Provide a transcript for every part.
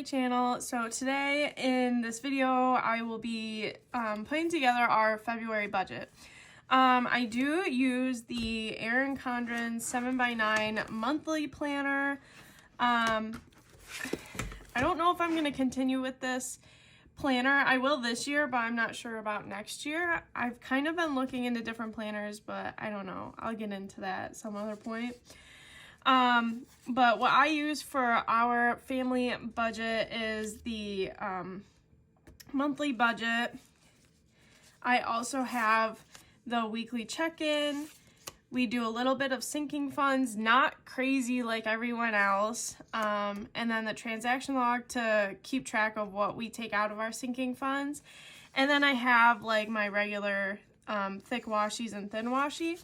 channel. So today in this video I will be putting together our February budget. I do use the Erin Condren 7x9 monthly planner. I don't know if I'm going to continue with this planner. I will this year, but I'm not sure about next year. I've kind of been looking into different planners, but I don't know. I'll get into that some other point. But what I use for our family budget is the monthly budget. I also have the weekly check-in. We do a little bit of sinking funds, not crazy like everyone else. And then the transaction log to keep track of what we take out of our sinking funds. And then I have like my regular thick washies and thin washi.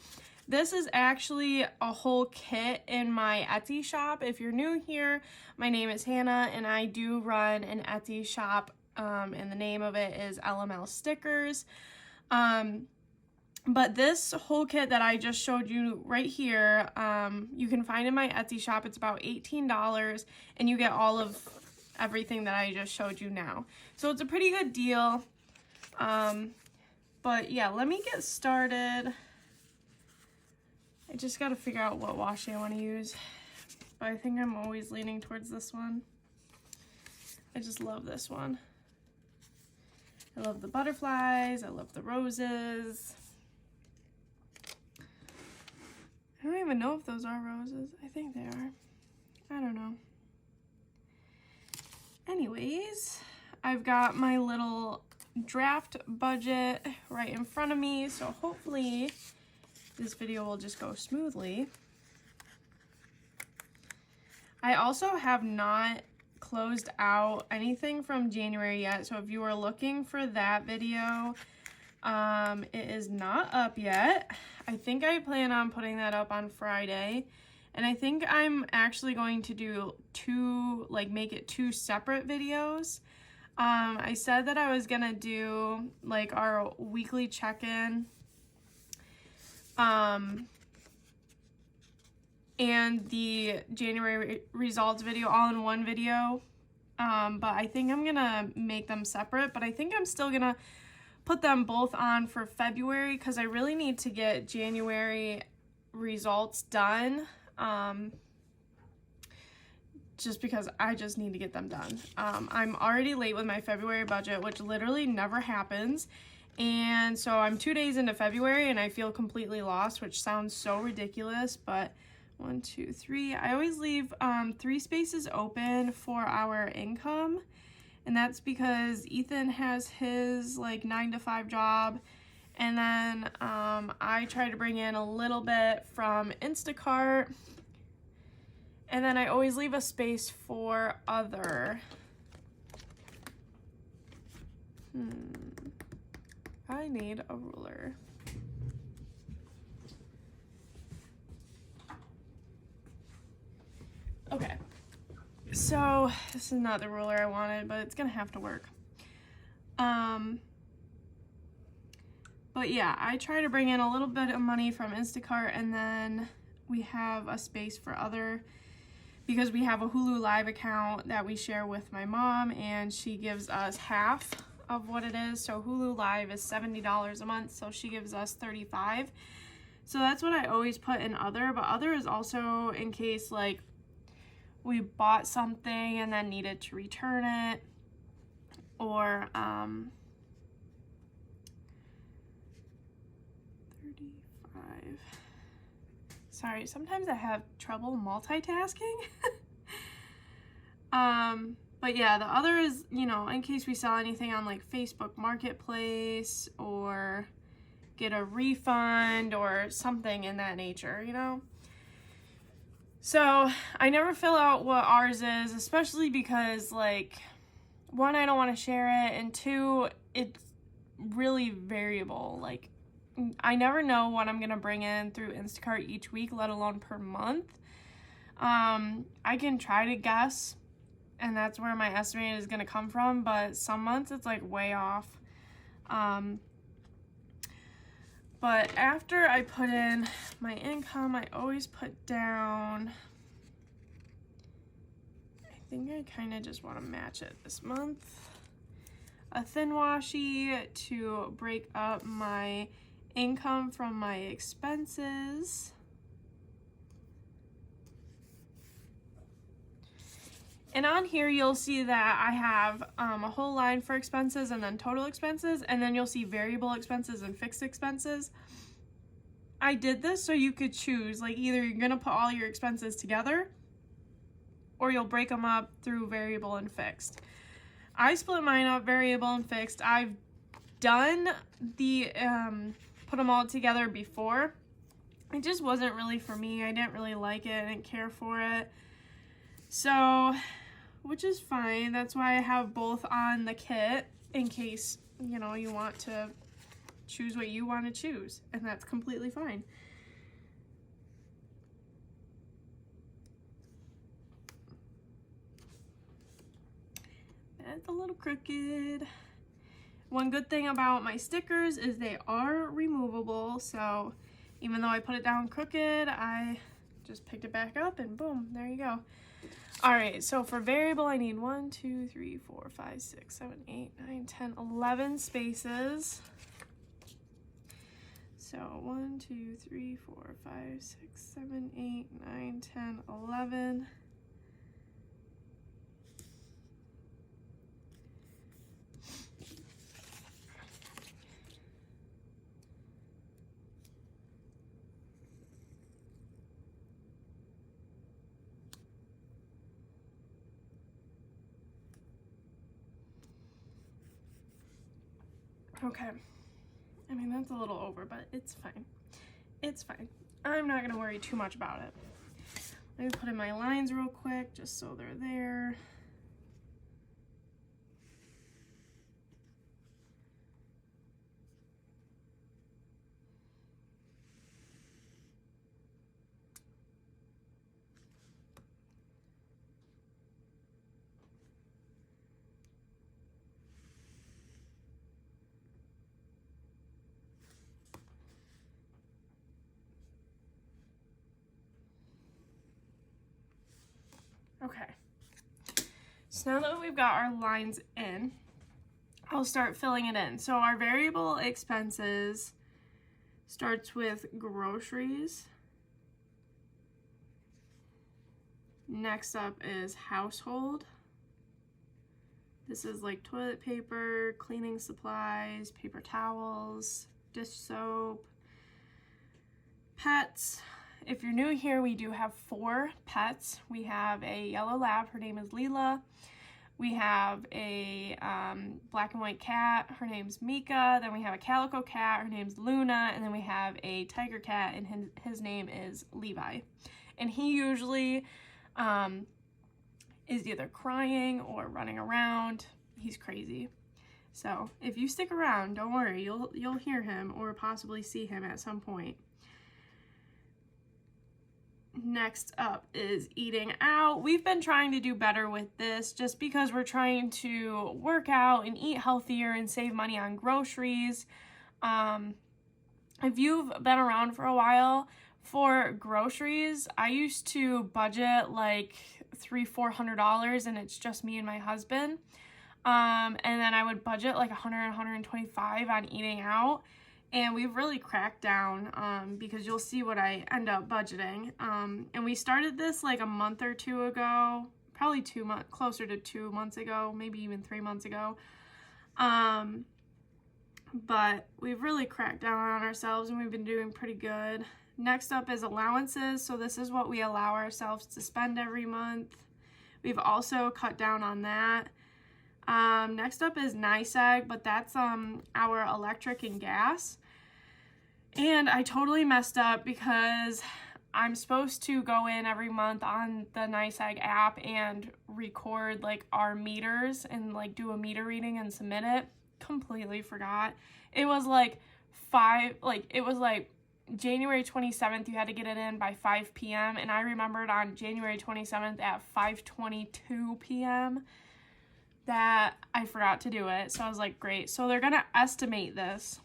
This is actually a whole kit in my Etsy shop. If you're new here, my name is Hannah and I do run an Etsy shop, and the name of it is LML Stickers. But this whole kit that I just showed you right here, you can find in my Etsy shop. It's about $18 and you get all of everything that I just showed you now. So it's a pretty good deal. But yeah, let me get started. I just got to figure out what washi I want to use, but I think I'm always leaning towards this one. I just love this one. I love the butterflies. I love the roses. I don't even know if those are roses. I think they are. I don't know. Anyways, I've got my little draft budget right in front of me, so hopefully this video will just go smoothly. I also have not closed out anything from January yet, so if you are looking for that video, it is not up yet. I think I plan on putting that up on Friday, and I think I'm actually going to do make it two separate videos. I said that I was gonna do like our weekly check-in and the January results video all in one video, but I think I'm gonna make them separate, but I think I'm still gonna put them both on for February because I really need to get January results done, just because I just need to get them done. I'm already late with my February budget, which literally never happens. And so I'm 2 days into February and I feel completely lost, which sounds so ridiculous, but 1, 2, 3. I always leave 3 spaces open for our income. And that's because Ethan has his like 9-to-5 job. And then I try to bring in a little bit from Instacart. And then I always leave a space for other. I need a ruler. Okay, so this is not the ruler I wanted, but it's gonna have to work. But yeah, I try to bring in a little bit of money from Instacart, and then we have a space for other, because we have a Hulu Live account that we share with my mom, and she gives us half of what it is. So Hulu Live is $70 a month, so she gives us $35. So that's what I always put in other, but other is also in case like we bought something and then needed to return it, or 35. Sorry, sometimes I have trouble multitasking. But yeah, the other is, you know, in case we sell anything on like Facebook Marketplace or get a refund or something in that nature, you know? So I never fill out what ours is, especially because like, 1, I don't want to share it, and 2, it's really variable. Like, I never know what I'm gonna bring in through Instacart each week, let alone per month. I can try to guess, and that's where my estimate is gonna come from, but some months it's like way off. But after I put in my income, I always put down, I think I kind of just want to match it this month. A thin washi to break up my income from my expenses. And on here, you'll see that I have a whole line for expenses and then total expenses, and then you'll see variable expenses and fixed expenses. I did this so you could choose, like either you're gonna put all your expenses together or you'll break them up through variable and fixed. I split mine up variable and fixed. I've done the put them all together before. It just wasn't really for me. I didn't really like it. I didn't care for it. So, which is fine. That's why I have both on the kit in case, you know, you want to choose what you want to choose, and that's completely fine. That's a little crooked. One good thing about my stickers is they are removable, so even though I put it down crooked, I just picked it back up and boom, there you go. All right, so for variable, I need 1, 2, 3, 4, 5, 6, 7, 8, 9, 10, 11 spaces. So 1, 2, 3, 4, 5, 6, 7, 8, 9, 10, 11. Okay, I mean, that's a little over, but it's fine. It's fine. I'm not gonna worry too much about it. Let me put in my lines real quick, just so they're there. Okay, so now that we've got our lines in, I'll start filling it in. So our variable expenses starts with groceries. Next up is household. This is like toilet paper, cleaning supplies, paper towels, dish soap, pets. If you're new here, we do have 4 pets. We have a yellow lab, her name is Leela. We have a black and white cat, her name's Mika. Then we have a calico cat, her name's Luna. And then we have a tiger cat, and his name is Levi. And he usually is either crying or running around. He's crazy. So if you stick around, don't worry, you'll hear him or possibly see him at some point. Next up is eating out. We've been trying to do better with this just because we're trying to work out and eat healthier and save money on groceries. If you've been around for a while, for groceries, I used to budget like $300-400 and it's just me and my husband. And then I would budget like $100-125 on eating out. And we've really cracked down because you'll see what I end up budgeting. And we started this like a month or 2 ago, probably 2 months, closer to 2 months ago, maybe even 3 months ago. But we've really cracked down on ourselves and we've been doing pretty good. Next up is allowances. So this is what we allow ourselves to spend every month. We've also cut down on that. Next up is NYSEG, but that's our electric and gas. And I totally messed up because I'm supposed to go in every month on the NYSEG app and record like our meters and like do a meter reading and submit it. Completely forgot. It was like January 27th, you had to get it in by 5 p.m. And I remembered on January 27th at 5:22 p.m. that I forgot to do it. So I was like, great. So they're going to estimate this.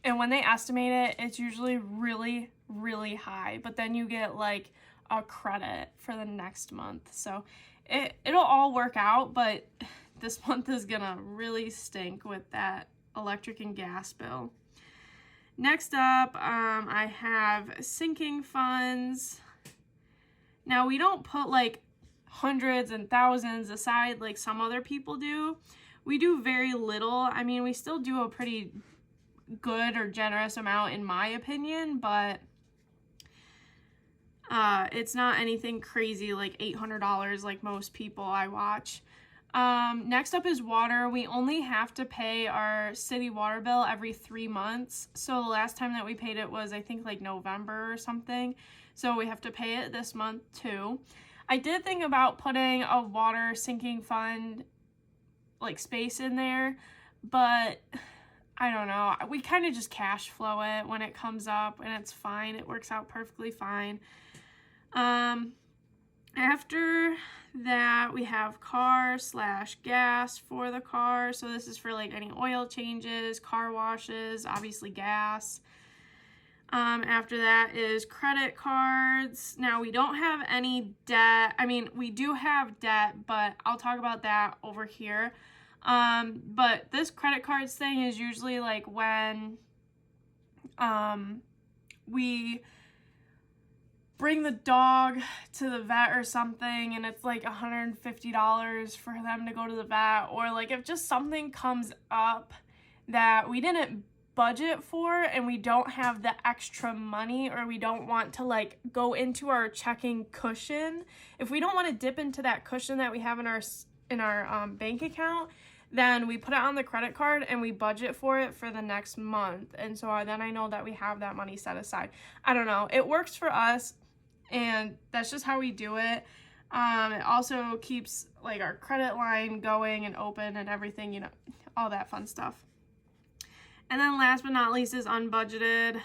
And when they estimate it, it's usually really, really high. But then you get like a credit for the next month. So it'll all work out, but this month is gonna really stink with that electric and gas bill. Next up, I have sinking funds. Now, we don't put like hundreds and thousands aside like some other people do. We do very little. I mean, we still do a pretty good or generous amount in my opinion, but it's not anything crazy like $800 like most people I watch. Next up is water. We only have to pay our city water bill every 3 months. So the last time that we paid it was, I think, like November or something. So we have to pay it this month too. I did think about putting a water sinking fund like space in there, but I don't know. We kind of just cash flow it when it comes up, and it's fine. It works out perfectly fine. After that, we have car/gas for the car. So this is for like any oil changes, car washes, obviously gas. After that is credit cards. Now, we don't have any debt. I mean, we do have debt, but I'll talk about that over here. But this credit cards thing is usually like when we bring the dog to the vet or something, and it's like $150 for them to go to the vet, or like if just something comes up that we didn't budget for and we don't have the extra money, or we don't want to like go into our checking cushion. If we don't want to dip into that cushion that we have in our bank account, then we put it on the credit card and we budget for it for the next month. And so then I know that we have that money set aside. I don't know. It works for us, and that's just how we do it. It also keeps like our credit line going and open and everything, you know, all that fun stuff. And then last but not least is unbudgeted.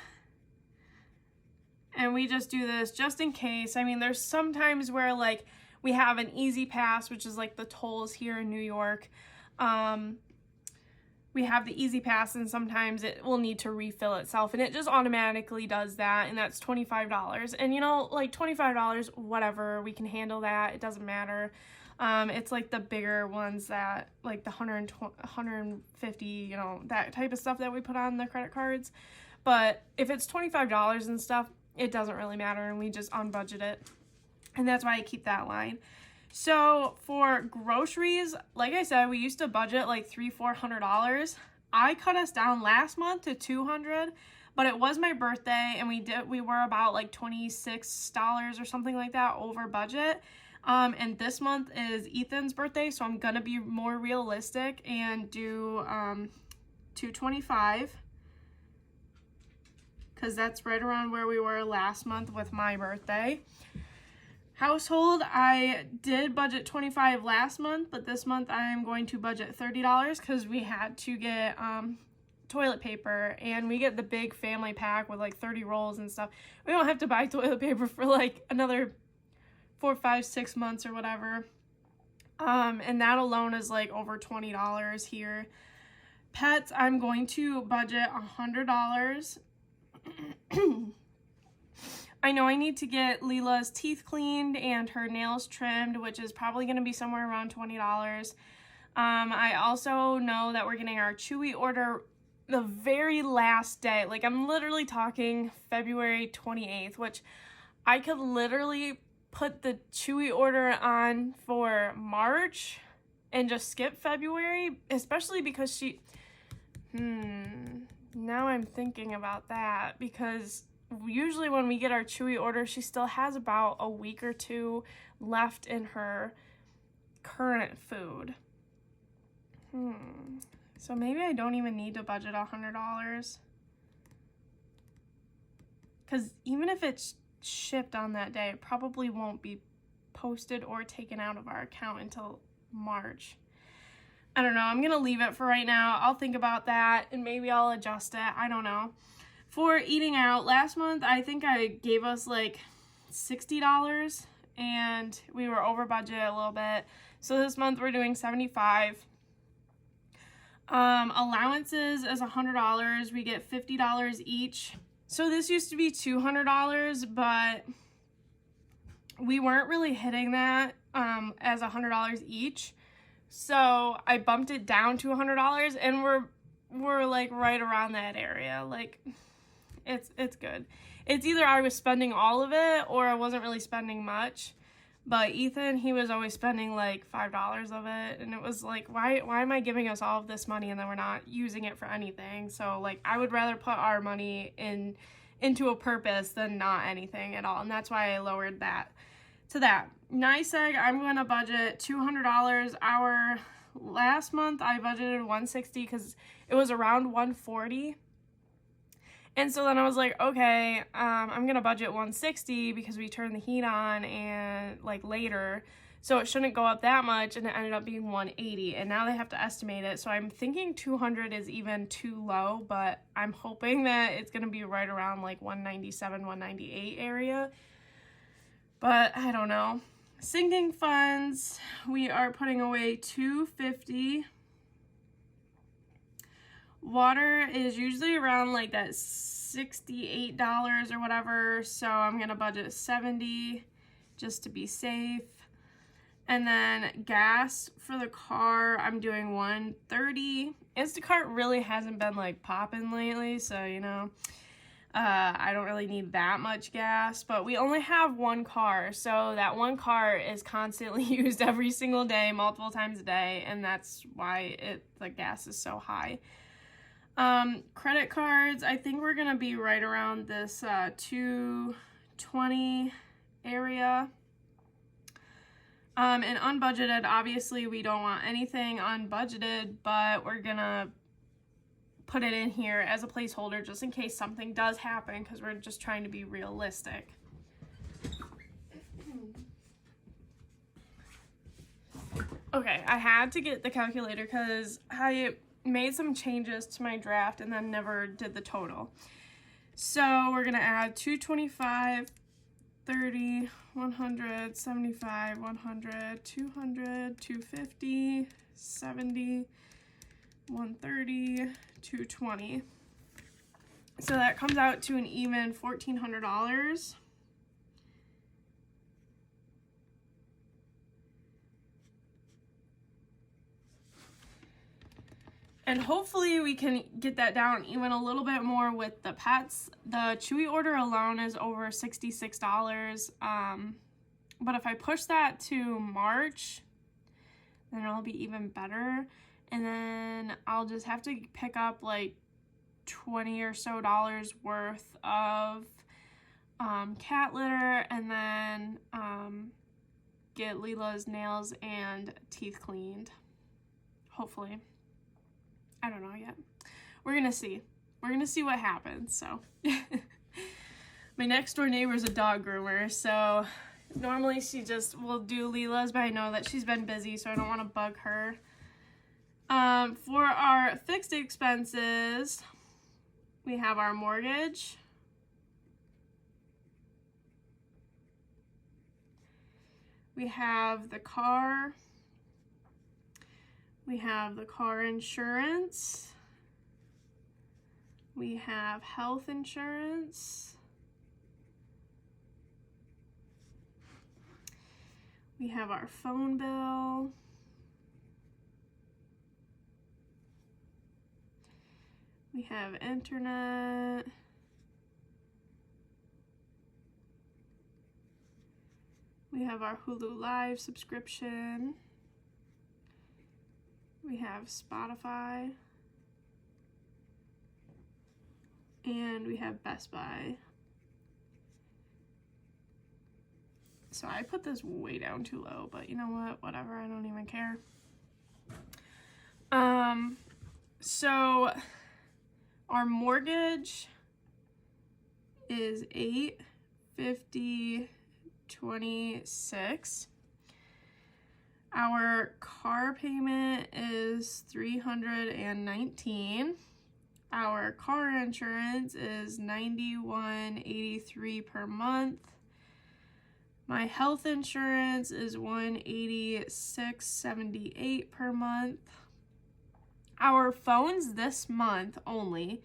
And we just do this just in case. I mean, there's sometimes where like we have an easy pass, which is like the tolls here in New York. We have the easy pass, and sometimes it will need to refill itself, and it just automatically does that, and that's $25. And you know, like $25, whatever, we can handle that. It doesn't matter. It's like the bigger ones that like the 150, you know, that type of stuff that we put on the credit cards. But if it's $25 and stuff, it doesn't really matter, and we just unbudget it. And that's why I keep that line. So for groceries, like I said, we used to budget like $300-400. I cut us down last month to $200, but it was my birthday, and we were about like $26 or something like that over budget. And this month is Ethan's birthday, so I'm gonna be more realistic and do $225, because that's right around where we were last month with my birthday. Household, I did budget $25 last month, but this month I'm going to budget $30 because we had to get toilet paper, and we get the big family pack with like 30 rolls and stuff. We don't have to buy toilet paper for like another 4, 5, 6 months or whatever. And that alone is like over $20 here. Pets, I'm going to budget $100. I know I need to get Leela's teeth cleaned and her nails trimmed, which is probably going to be somewhere around $20. I also know that we're getting our Chewy order the very last day. Like, I'm literally talking February 28th, which I could literally put the Chewy order on for March and just skip February, especially because she... Now I'm thinking about that, because usually when we get our Chewy order, she still has about a week or 2 left in her current food. So maybe I don't even need to budget $100. Because even if it's shipped on that day, it probably won't be posted or taken out of our account until March. I don't know. I'm going to leave it for right now. I'll think about that, and maybe I'll adjust it. I don't know. For eating out, last month, I think I gave us like $60, and we were over budget a little bit. So this month we're doing $75. Allowances is $100. We get $50 each. So this used to be $200, but we weren't really hitting that as $100 each. So I bumped it down to $100, and we're like right around that area. Like, it's good. It's either I was spending all of it or I wasn't really spending much. But Ethan, he was always spending like $5 of it, and it was like, why am I giving us all of this money and then we're not using it for anything? So like, I would rather put our money into a purpose than not anything at all, and that's why I lowered that to that. NYSEG, I'm going to budget $200. Our last month I budgeted $160 because it was around $140. And so then I was like, okay, I'm going to budget $160 because we turned the heat on and like later. So it shouldn't go up that much, and it ended up being $180, and now they have to estimate it. So I'm thinking $200 is even too low, but I'm hoping that it's going to be right around like $197, $198 area. But I don't know. Sinking funds, we are putting away $250. Water is usually around like that $68 or whatever, so I'm gonna budget $70 just to be safe. And then gas for the car, I'm doing $130. Instacart really hasn't been like popping lately, so you know, I don't really need that much gas, but we only have one car, so that one car is constantly used every single day, multiple times a day, and that's why the gas is so high. Credit cards, I think we're gonna be right around this $220 area. And unbudgeted, obviously we don't want anything unbudgeted, but we're gonna put it in here as a placeholder just in case something does happen, because we're just trying to be realistic. Okay, I had to get the calculator because I made some changes to my draft and then never did the total. So we're gonna add 225, 30, 100, 75, 100, 200, 250, 70, 130, 220. So that comes out to an even $1,400. And hopefully we can get that down even a little bit more with the pets. The Chewy order alone is over $66. But if I push that to March, then it'll be even better. And then I'll just have to pick up like $20 or so worth of cat litter, and then get Lila's nails and teeth cleaned. Hopefully. I don't know yet. We're gonna see. We're gonna see what happens, so. My next door neighbor is a dog groomer, so normally she just will do Lila's, but I know that she's been busy, so I don't want to bug her. For our fixed expenses, we have our mortgage. We have the car. We have the car insurance. We have health insurance. We have our phone bill. We have internet. We have our Hulu Live subscription. We have Spotify. And we have Best Buy. So I put this way down too low, but you know what? Whatever, I don't even care. So our mortgage is $850.26. Our car payment is $319. Our car insurance is $91.83 per month. My health insurance is $186.78 per month. Our phones this month only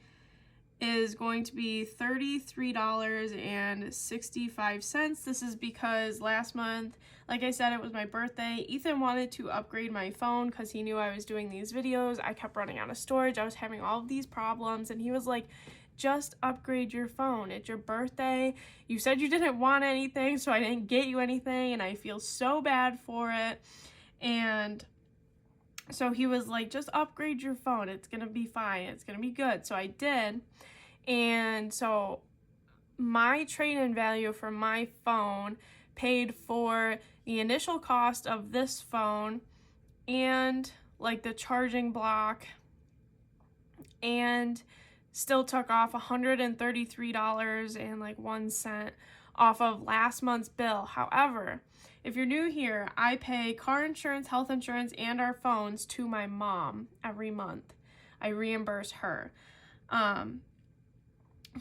is going to be $33.65. This is because last month, like I said, it was my birthday. Ethan wanted to upgrade my phone because he knew I was doing these videos. I kept running out of storage. I was having all of these problems, and he was like, just upgrade your phone. It's your birthday. You said you didn't want anything, so I didn't get you anything, and I feel so bad for it. And so he was like, just upgrade your phone. It's going to be fine. It's going to be good. So I did. And so my trade-in value for my phone paid for the initial cost of this phone and like the charging block, and still took off $133.01 off of last month's bill. However, if you're new here, I pay car insurance, health insurance, and our phones to my mom every month. I reimburse her.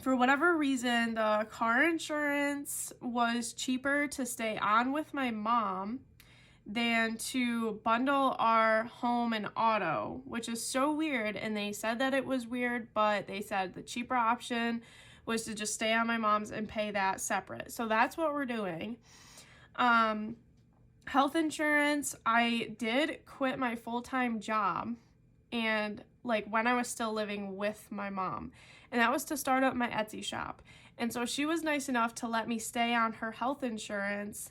For whatever reason, the car insurance was cheaper to stay on with my mom than to bundle our home and auto, which is so weird. And they said that it was weird, but they said the cheaper option was to just stay on my mom's and pay that separate. So that's what we're doing. Health insurance, I did quit my full-time job, and like when I was still living with my mom, and that was to start up my Etsy shop. And so she was nice enough to let me stay on her health insurance,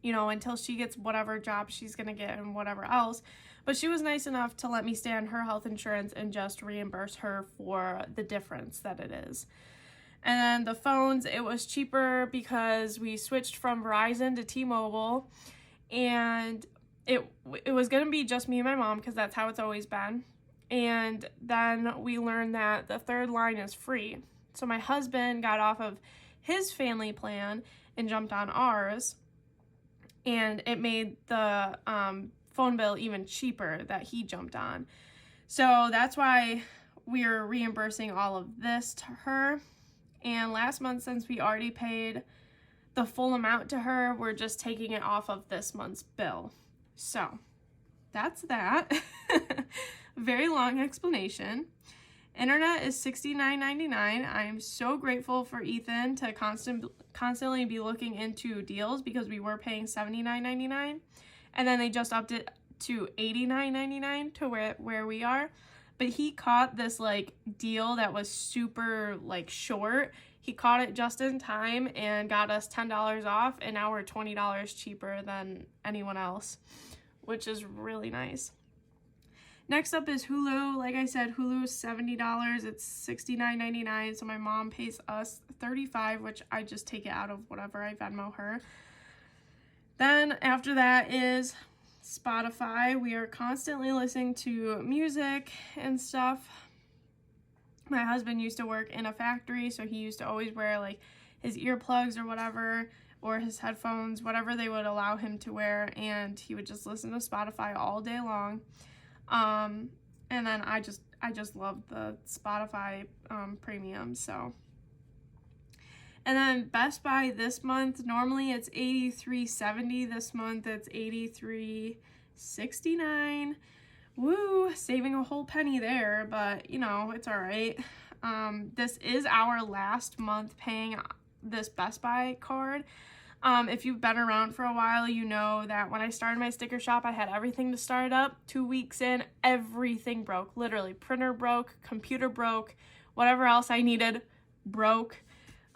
you know, until she gets whatever job she's gonna get and whatever else. But she was nice enough to let me stay on her health insurance and just reimburse her for the difference that it is. And then the phones, it was cheaper because we switched from Verizon to T-Mobile, and it was going to be just me and my mom because that's how it's always been. And then we learned that the third line is free. So my husband got off of his family plan and jumped on ours, and it made the phone bill even cheaper that he jumped on. So that's why we're reimbursing all of this to her. And last month, since we already paid the full amount to her, we're just taking it off of this month's bill. So that's that. Very long explanation. Internet is $69.99. I am so grateful for Ethan to constantly be looking into deals, because we were paying $79.99, and then they just upped it to $89.99 to where we are. But he caught this like deal that was super like short. He caught it just in time and got us $10 off, and now we're $20 cheaper than anyone else, which is really nice. Next up is Hulu. Like I said, Hulu is $70. It's $69.99. So my mom pays us $35, which I just take it out of whatever I Venmo her. Then after that is Spotify. We are constantly listening to music and stuff. My husband used to work in a factory, so he used to always wear like his earplugs or whatever, or his headphones, whatever they would allow him to wear, and he would just listen to Spotify all day long. And then I just love the Spotify premium. So, and then Best Buy this month, normally it's $83.70. This month it's $83.69. Woo, saving a whole penny there, but you know, it's all right. This is our last month paying this Best Buy card. If you've been around for a while, you know that when I started my sticker shop, I had everything to start up. 2 weeks in, everything broke. Literally, printer broke, computer broke, whatever else I needed broke.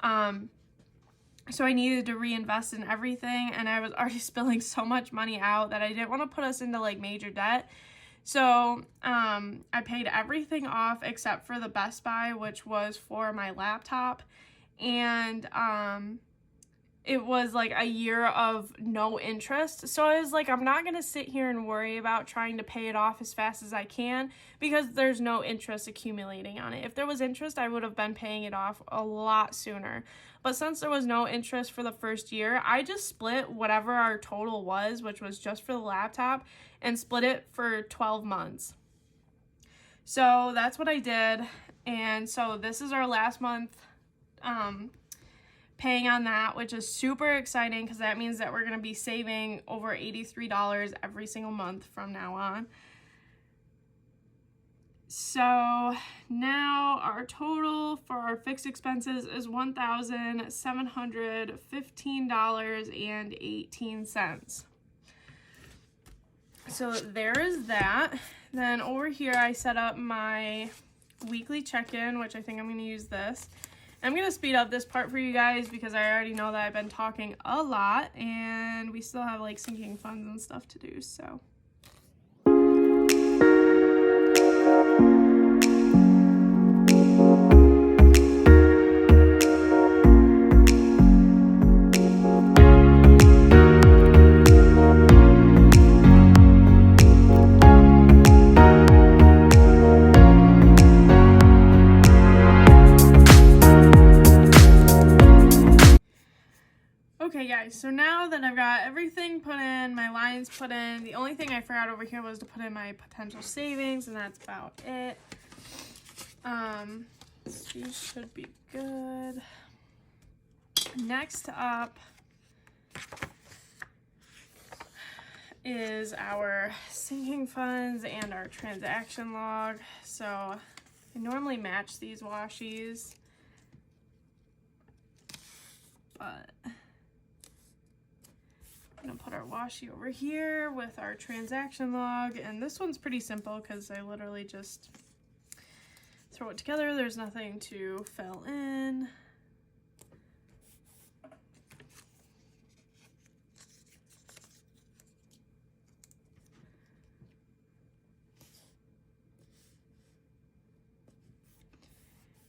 So I needed to reinvest in everything, and I was already spilling so much money out that I didn't want to put us into like major debt. So I paid everything off except for the Best Buy, which was for my laptop, and it was like a year of no interest. So I was like, I'm not going to sit here and worry about trying to pay it off as fast as I can, because there's no interest accumulating on it. If there was interest, I would have been paying it off a lot sooner. But since there was no interest for the first year, I just split whatever our total was, which was just for the laptop, and split it for 12 months. So that's what I did. And so this is our last month paying on that, which is super exciting because that means that we're going to be saving over $83 every single month from now on. So now our total for our fixed expenses is $1,715.18. So there is that. Then over here I set up my weekly check-in, which I think I'm going to use this. I'm going to speed up this part for you guys because I already know that I've been talking a lot and we still have like sinking funds and stuff to do, so. Okay guys, so now that I've got everything put in, my lines put in, the only thing I forgot over here was to put in my potential savings, and that's about it. These should be good. Next up is our sinking funds and our transaction log. So I normally match these washies, but I'm gonna put our washi over here with our transaction log, and this one's pretty simple because I literally just throw it together. There's nothing to fill in.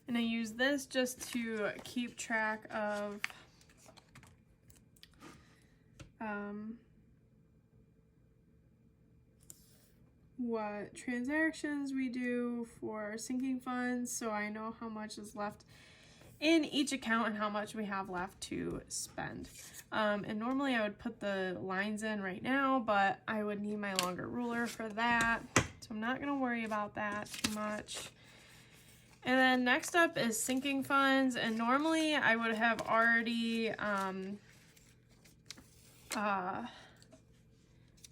And I use this just to keep track of what transactions we do for sinking funds, so I know how much is left in each account and how much we have left to spend. And normally I would put the lines in right now, but I would need my longer ruler for that, so I'm not going to worry about that too much. And then next up is sinking funds, and normally I would have already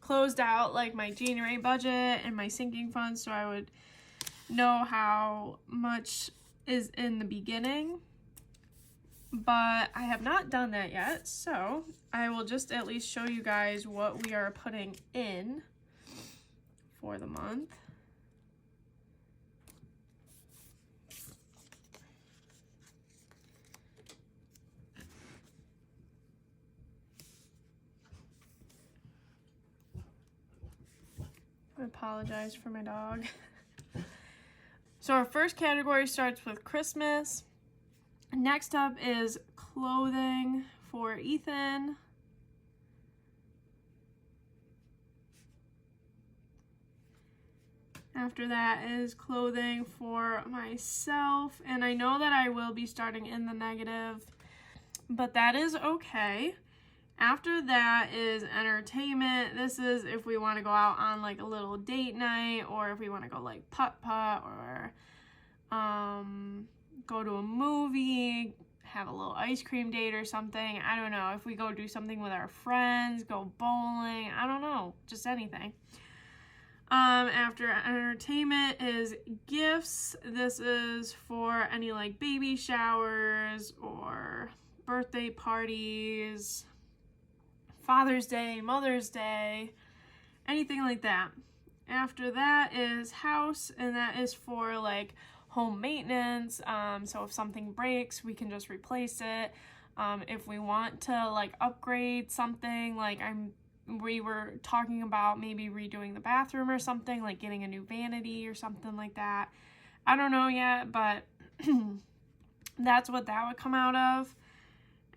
closed out like my January budget and my sinking funds, so I would know how much is in the beginning, but I have not done that yet, so I will just at least show you guys what we are putting in for the month. I apologize for my dog. So our first category starts with Christmas. Next up is clothing for Ethan. After that is clothing for myself. And I know that I will be starting in the negative, but that is okay. After that is entertainment. This is if we want to go out on like a little date night, or if we want to go like putt-putt, or go to a movie, have a little ice cream date or something. I don't know. If we go do something with our friends, go bowling, I don't know, just anything. After entertainment is gifts. This is for any like baby showers or birthday parties, Father's Day, Mother's Day, anything like that. After that is house, and that is for like home maintenance. So if something breaks, we can just replace it. If we want to like upgrade something, like we were talking about maybe redoing the bathroom or something, like getting a new vanity or something like that. I don't know yet, but that's what that would come out of.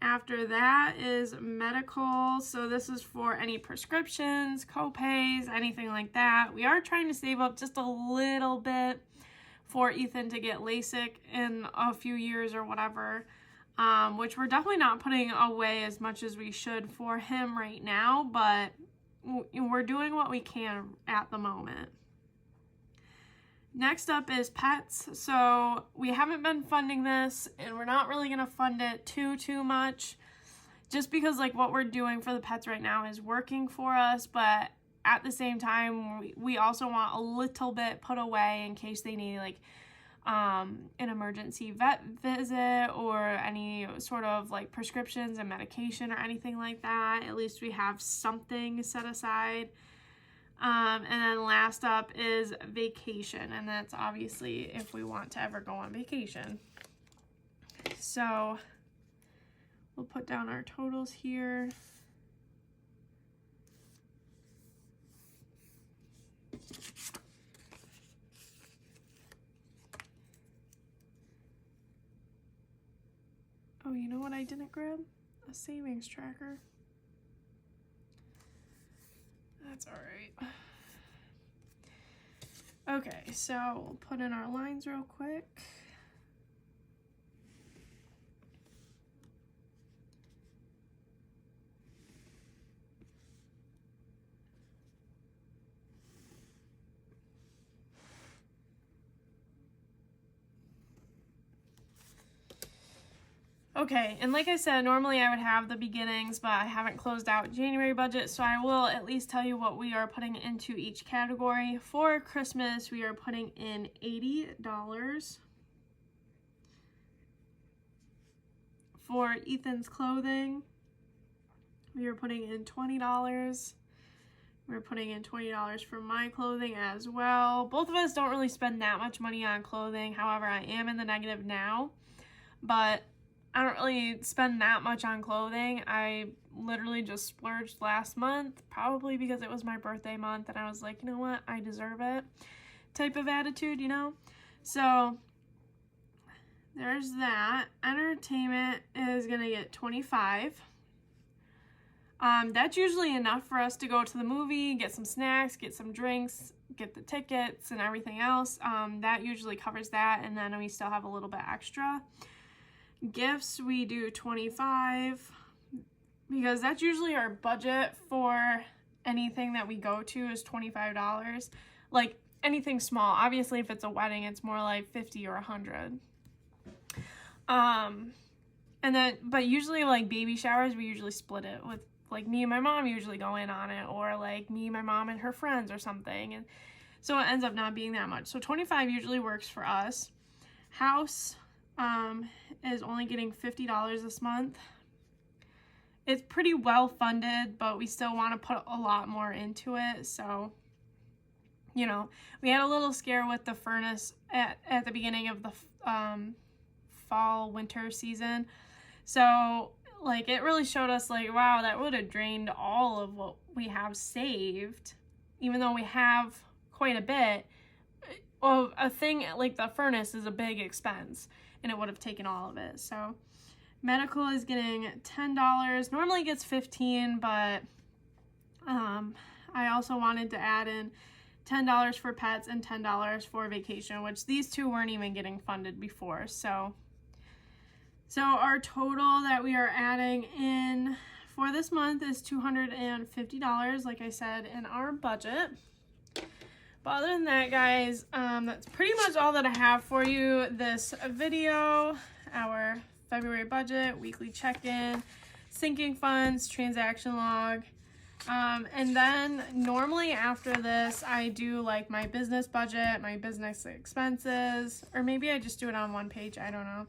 After that is medical. So this is for any prescriptions, co-pays, anything like that. We are trying to save up just a little bit for Ethan to get LASIK in a few years or whatever, which we're definitely not putting away as much as we should for him right now, but we're doing what we can at the moment. Next up is pets. So we haven't been funding this, and we're not really going to fund it too much, just because like what we're doing for the pets right now is working for us, but at the same time, we also want a little bit put away in case they need like an emergency vet visit or any sort of like prescriptions and medication or anything like that. At least we have something set aside. And then last up is vacation, and that's obviously if we want to ever go on vacation. So we'll put down our totals here. Oh, you know what I didn't grab? A savings tracker. That's all right. Okay, so we'll put in our lines real quick. Okay, and like I said, normally I would have the beginnings, but I haven't closed out January budget, so I will at least tell you what we are putting into each category. For Christmas, we are putting in $80. For Ethan's clothing, we are putting in $20. We're putting in $20 for my clothing as well. Both of us don't really spend that much money on clothing. However, I am in the negative now, but I don't really spend that much on clothing. I literally just splurged last month, probably because it was my birthday month, and I was like, you know what, I deserve it type of attitude, you know? So there's that. Entertainment is gonna get $25. That's usually enough for us to go to the movie, get some snacks, get some drinks, get the tickets and everything else. That usually covers that, and then we still have a little bit extra. Gifts, we do $25 because that's usually our budget for anything that we go to is $25. Like anything small. Obviously, if it's a wedding, it's more like $50 or $100. And then, but usually like baby showers, we usually split it with like me and my mom usually go in on it, or like me, my mom, and her friends or something. And so it ends up not being that much. So $25 usually works for us. House is only getting $50 this month. It's pretty well funded, but we still want to put a lot more into it. So, you know, we had a little scare with the furnace at the beginning of the fall winter season. So like it really showed us like, wow, that would have drained all of what we have saved, even though we have quite a bit of a thing. Like the furnace is a big expense, and it would have taken all of it. So medical is getting $10. Normally gets $15, but I also wanted to add in $10 for pets and $10 for vacation, which these two weren't even getting funded before. So our total that we are adding in for this month is $250, like I said, in our budget. But other than that, guys, that's pretty much all that I have for you this video. Our February budget, weekly check-in, sinking funds, transaction log. And then normally after this, I do like my business budget, my business expenses, or maybe I just do it on one page, I don't know.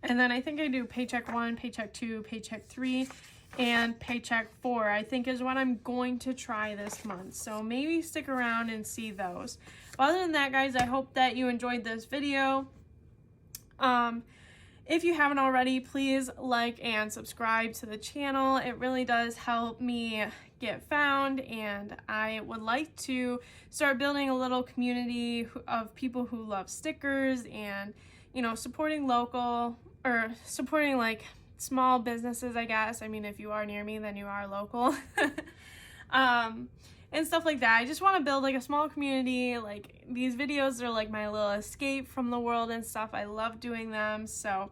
And then I think I do paycheck 1, paycheck 2, paycheck 3, and paycheck 4, I think is what I'm going to try this month. So maybe stick around and see those. But other than that, guys, I hope that you enjoyed this video. If you haven't already, please like and subscribe to the channel. It really does help me get found, and I would like to start building a little community of people who love stickers and, you know, supporting local, or supporting like small businesses, I guess. I mean, if you are near me, then you are local. And stuff like that. I just want to build like a small community. Like these videos are like my little escape from the world and stuff. I love doing them. So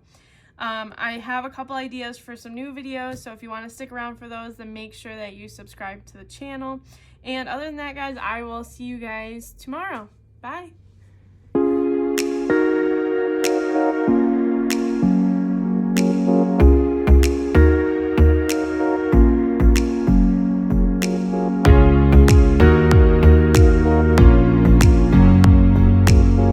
I have a couple ideas for some new videos. So if you want to stick around for those, then make sure that you subscribe to the channel. And other than that, guys, I will see you guys tomorrow. Bye.